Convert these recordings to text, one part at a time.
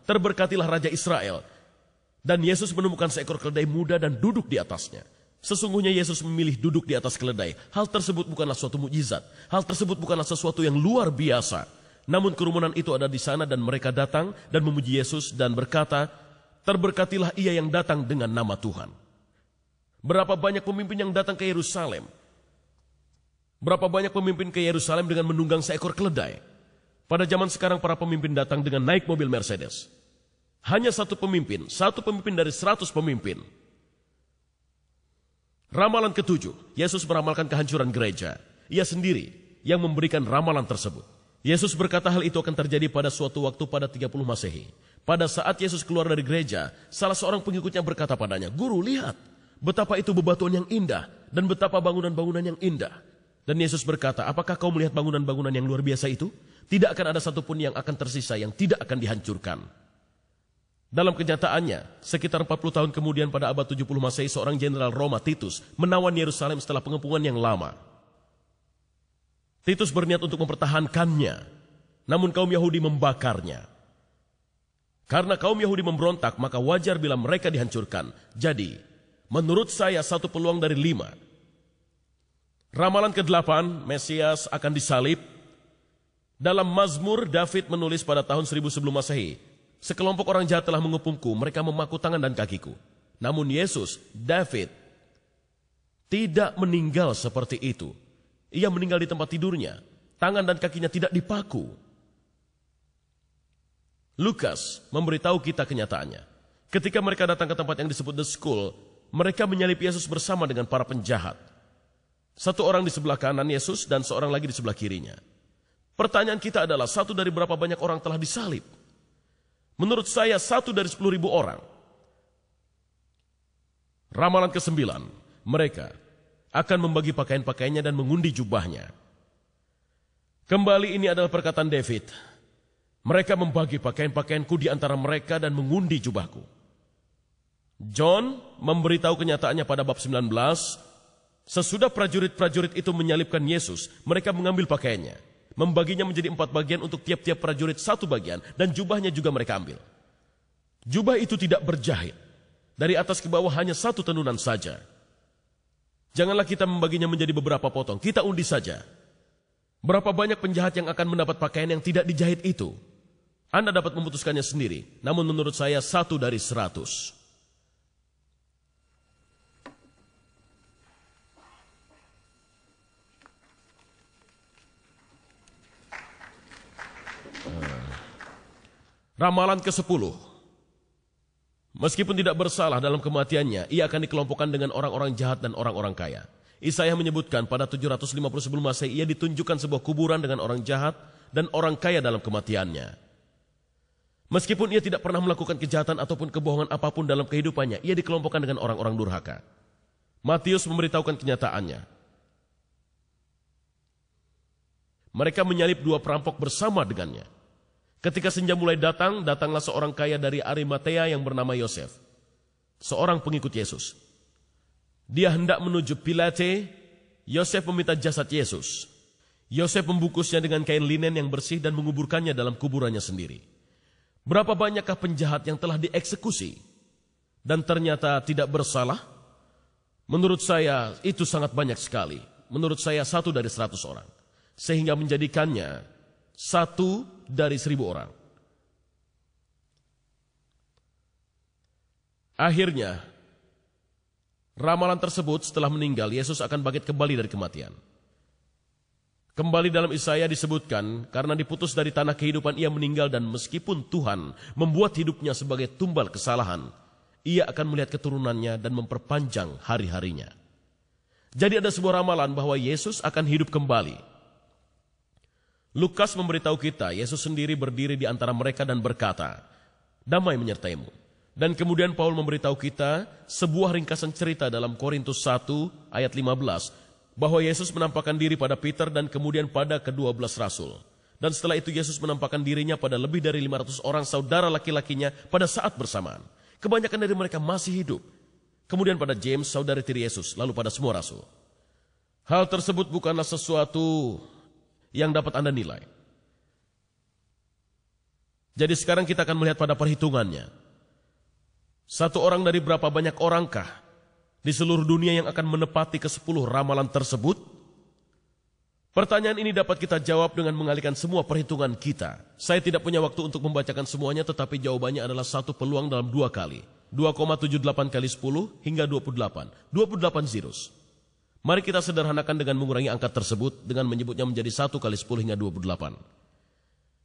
terberkatilah Raja Israel. Dan Yesus menemukan seekor keledai muda dan duduk di atasnya. Sesungguhnya Yesus memilih duduk di atas keledai. Hal tersebut bukanlah suatu mukjizat. Hal tersebut bukanlah sesuatu yang luar biasa. Namun kerumunan itu ada di sana dan mereka datang dan memuji Yesus dan berkata, terberkatilah ia yang datang dengan nama Tuhan. Berapa banyak pemimpin yang datang ke Yerusalem? Berapa banyak pemimpin ke Yerusalem dengan menunggang seekor keledai? Pada zaman sekarang para pemimpin datang dengan naik mobil Mercedes. Hanya satu pemimpin dari 100 pemimpin. Ramalan ketujuh, Yesus meramalkan kehancuran gereja. Ia sendiri yang memberikan ramalan tersebut. Yesus berkata hal itu akan terjadi pada suatu waktu pada 30 Masehi. Pada saat Yesus keluar dari gereja, salah seorang pengikutnya berkata padanya, "Guru, lihat, betapa itu bebatuan yang indah dan betapa bangunan-bangunan yang indah." Dan Yesus berkata, "Apakah kau melihat bangunan-bangunan yang luar biasa itu? Tidak akan ada satupun yang akan tersisa yang tidak akan dihancurkan." Dalam kenyataannya, sekitar 40 tahun kemudian pada abad 70 Masehi, seorang jenderal Roma, Titus, menawan Yerusalem setelah pengepungan yang lama. Titus berniat untuk mempertahankannya, namun kaum Yahudi membakarnya. Karena kaum Yahudi memberontak, maka wajar bila mereka dihancurkan. Jadi, menurut saya satu peluang dari 5. Ramalan ke-8, Mesias akan disalib. Dalam Mazmur, David menulis pada tahun 1000 sebelum Masehi, sekelompok orang jahat telah mengepungku, mereka memaku tangan dan kakiku. Namun Yesus, David, tidak meninggal seperti itu. Ia meninggal di tempat tidurnya. Tangan dan kakinya tidak dipaku. Lukas memberitahu kita kenyataannya. Ketika mereka datang ke tempat yang disebut The School, mereka menyalib Yesus bersama dengan para penjahat. Satu orang di sebelah kanan Yesus dan seorang lagi di sebelah kirinya. Pertanyaan kita adalah, satu dari berapa banyak orang telah disalib? Menurut saya, 1 dari 10.000 orang. Ramalan ke-9, mereka akan membagi pakaian-pakaiannya dan mengundi jubahnya. Kembali ini adalah perkataan David. Mereka membagi pakaian-pakaianku di antara mereka dan mengundi jubahku. John memberitahu kenyataannya pada bab 19. Sesudah prajurit-prajurit itu menyalibkan Yesus, mereka mengambil pakaiannya, membaginya menjadi 4 bagian untuk tiap-tiap prajurit 1 bagian, dan jubahnya juga mereka ambil. Jubah itu tidak berjahit. Dari atas ke bawah hanya 1 tenunan saja. Janganlah kita membaginya menjadi beberapa potong, kita undi saja. Berapa banyak penjahat yang akan mendapat pakaian yang tidak dijahit itu? Anda dapat memutuskannya sendiri, namun menurut saya 1 dari 100. Ramalan ke-10. Meskipun tidak bersalah dalam kematiannya, ia akan dikelompokkan dengan orang-orang jahat dan orang-orang kaya. Yesaya menyebutkan pada 750 sebelum Masehi ia ditunjukkan sebuah kuburan dengan orang jahat dan orang kaya dalam kematiannya. Meskipun ia tidak pernah melakukan kejahatan ataupun kebohongan apapun dalam kehidupannya, ia dikelompokkan dengan orang-orang durhaka. Matius memberitahukan kenyataannya. Mereka menyalib 2 perampok bersama dengannya. Ketika senja mulai datang, datanglah seorang kaya dari Arimatea yang bernama Yosef, seorang pengikut Yesus. Dia hendak menuju Pilate. Yosef meminta jasad Yesus. Yosef membungkusnya dengan kain linen yang bersih dan menguburkannya dalam kuburannya sendiri. Berapa banyakkah penjahat yang telah dieksekusi dan ternyata tidak bersalah? Menurut saya itu sangat banyak sekali. Menurut saya 1 dari 100 orang. Sehingga menjadikannya 1 dari 1000 orang. Akhirnya, ramalan tersebut setelah meninggal, Yesus akan bangkit kembali dari kematian. Kembali dalam Yesaya disebutkan, karena diputus dari tanah kehidupan ia meninggal, dan meskipun Tuhan membuat hidupnya sebagai tumbal kesalahan, ia akan melihat keturunannya dan memperpanjang hari-harinya. Jadi ada sebuah ramalan bahwa Yesus akan hidup kembali. Lukas memberitahu kita, Yesus sendiri berdiri di antara mereka dan berkata, "Damai menyertaimu." Dan kemudian Paul memberitahu kita sebuah ringkasan cerita dalam Korintus 1 ayat 15, bahwa Yesus menampakkan diri pada Peter dan kemudian pada ke-12 rasul. Dan setelah itu Yesus menampakkan dirinya pada lebih dari 500 orang saudara laki-lakinya pada saat bersamaan. Kebanyakan dari mereka masih hidup. Kemudian pada James, saudara tiri Yesus, lalu pada semua rasul. Hal tersebut bukanlah sesuatu yang dapat Anda nilai. Jadi sekarang kita akan melihat pada perhitungannya. Satu orang dari berapa banyak orangkah di seluruh dunia yang akan menepati ke-10 ramalan tersebut? Pertanyaan ini dapat kita jawab dengan mengalihkan semua perhitungan kita. Saya tidak punya waktu untuk membacakan semuanya, tetapi jawabannya adalah satu peluang dalam 2 kali. 2,78 kali 10 hingga 28. 28 zeros. Mari kita sederhanakan dengan mengurangi angka tersebut dengan menyebutnya menjadi 1 kali 10 hingga 28.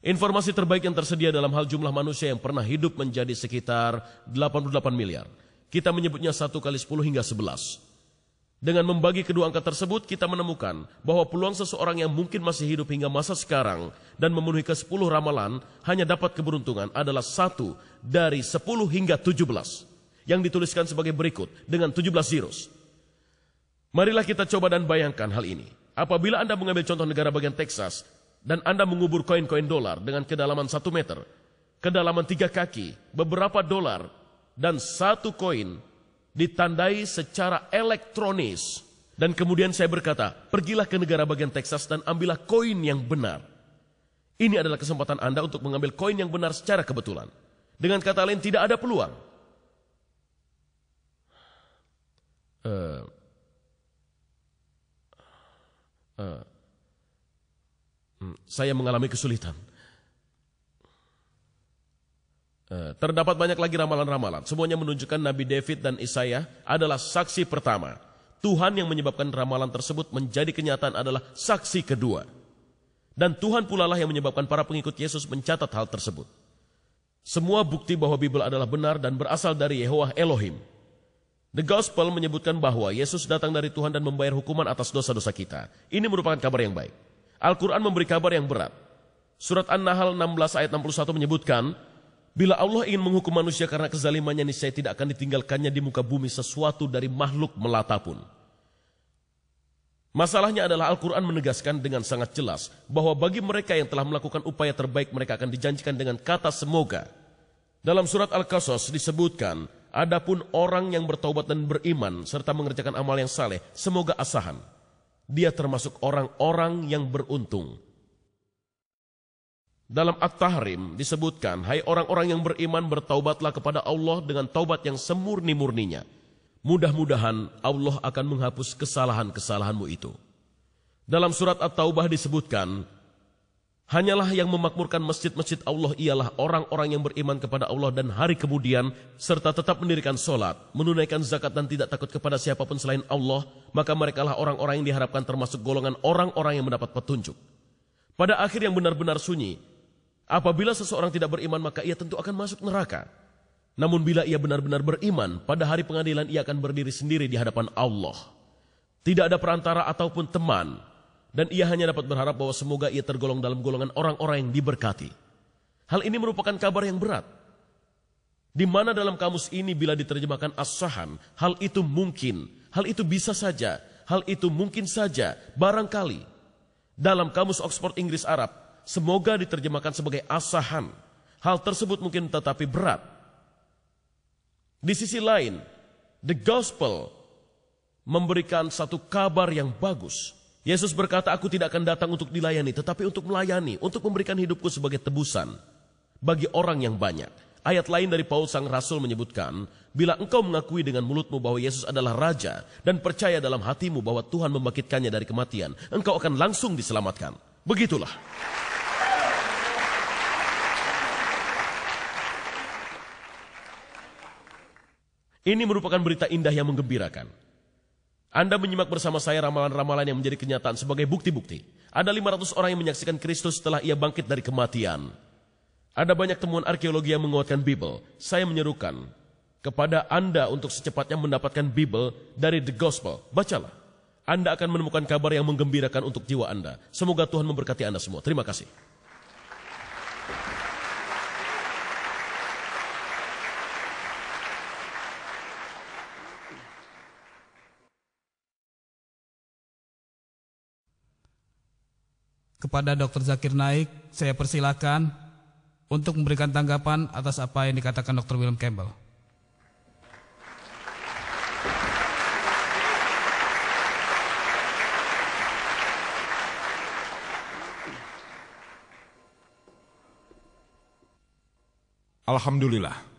Informasi terbaik yang tersedia dalam hal jumlah manusia yang pernah hidup menjadi sekitar 88 miliar. Kita menyebutnya 1 kali 10 hingga 11. Dengan membagi kedua angka tersebut, kita menemukan bahwa peluang seseorang yang mungkin masih hidup hingga masa sekarang dan memenuhi ke-10 ramalan hanya dapat keberuntungan adalah 1 dari 10 hingga 17. Yang dituliskan sebagai berikut dengan 17 zeros. Marilah kita coba dan bayangkan hal ini. Apabila Anda mengambil contoh negara bagian Texas, dan Anda mengubur koin-koin dolar dengan kedalaman 1 meter, kedalaman 3 kaki, beberapa dolar, dan 1 koin ditandai secara elektronis. Dan kemudian saya berkata, pergilah ke negara bagian Texas dan ambillah koin yang benar. Ini adalah kesempatan Anda untuk mengambil koin yang benar secara kebetulan. Dengan kata lain, tidak ada peluang. Saya mengalami kesulitan. Terdapat banyak lagi ramalan-ramalan. Semuanya menunjukkan Nabi David dan Isaiah adalah saksi pertama. Tuhan yang menyebabkan ramalan tersebut menjadi kenyataan adalah saksi kedua. Dan Tuhan pula lah yang menyebabkan para pengikut Yesus mencatat hal tersebut. Semua bukti bahwa Bible adalah benar dan berasal dari Yehova Elohim. The Gospel menyebutkan bahwa Yesus datang dari Tuhan dan membayar hukuman atas dosa-dosa kita. Ini merupakan kabar yang baik. Al-Quran memberi kabar yang berat. Surat An-Nahl 16 ayat 61 menyebutkan, bila Allah ingin menghukum manusia karena kezalimannya, niscaya tidak akan ditinggalkannya di muka bumi sesuatu dari makhluk melata pun. Masalahnya adalah Al-Quran menegaskan dengan sangat jelas bahwa bagi mereka yang telah melakukan upaya terbaik, mereka akan dijanjikan dengan kata semoga. Dalam surat Al-Qasas disebutkan, adapun orang yang bertaubat dan beriman serta mengerjakan amal yang saleh, semoga asahan. Dia termasuk orang-orang yang beruntung. Dalam At-Tahrim disebutkan, hai orang-orang yang beriman, bertaubatlah kepada Allah dengan taubat yang semurni-murninya. Mudah-mudahan Allah akan menghapus kesalahan-kesalahanmu itu. Dalam surat At-Taubah disebutkan, hanyalah yang memakmurkan masjid-masjid Allah ialah orang-orang yang beriman kepada Allah dan hari kemudian, serta tetap mendirikan solat, menunaikan zakat dan tidak takut kepada siapapun selain Allah, maka merekalah orang-orang yang diharapkan termasuk golongan orang-orang yang mendapat petunjuk. Pada akhir yang benar-benar sunyi, apabila seseorang tidak beriman maka ia tentu akan masuk neraka. Namun bila ia benar-benar beriman, pada hari pengadilan ia akan berdiri sendiri di hadapan Allah. Tidak ada perantara ataupun teman. Dan ia hanya dapat berharap bahwa semoga ia tergolong dalam golongan orang-orang yang diberkati. Hal ini merupakan kabar yang berat. Di mana dalam kamus ini bila diterjemahkan as-sahan, hal itu mungkin, hal itu bisa saja, hal itu mungkin saja, barangkali. Dalam kamus Oxford Inggris Arab, semoga diterjemahkan sebagai as-sahan. Hal tersebut mungkin tetapi berat. Di sisi lain, the gospel memberikan satu kabar yang bagus. Yesus berkata, aku tidak akan datang untuk dilayani, tetapi untuk melayani, untuk memberikan hidupku sebagai tebusan bagi orang yang banyak. Ayat lain dari Paulus sang Rasul menyebutkan, bila engkau mengakui dengan mulutmu bahwa Yesus adalah Raja, dan percaya dalam hatimu bahwa Tuhan membangkitkannya dari kematian, engkau akan langsung diselamatkan. Begitulah. Ini merupakan berita indah yang menggembirakan. Anda menyimak bersama saya ramalan-ramalan yang menjadi kenyataan sebagai bukti-bukti. Ada 500 orang yang menyaksikan Kristus setelah ia bangkit dari kematian. Ada banyak temuan arkeologi yang menguatkan Bible. Saya menyerukan kepada Anda untuk secepatnya mendapatkan Bible dari The Gospel. Bacalah. Anda akan menemukan kabar yang menggembirakan untuk jiwa Anda. Semoga Tuhan memberkati Anda semua. Terima kasih. Kepada Dr. Zakir Naik, saya persilakan untuk memberikan tanggapan atas apa yang dikatakan Dr. William Campbell. Alhamdulillah.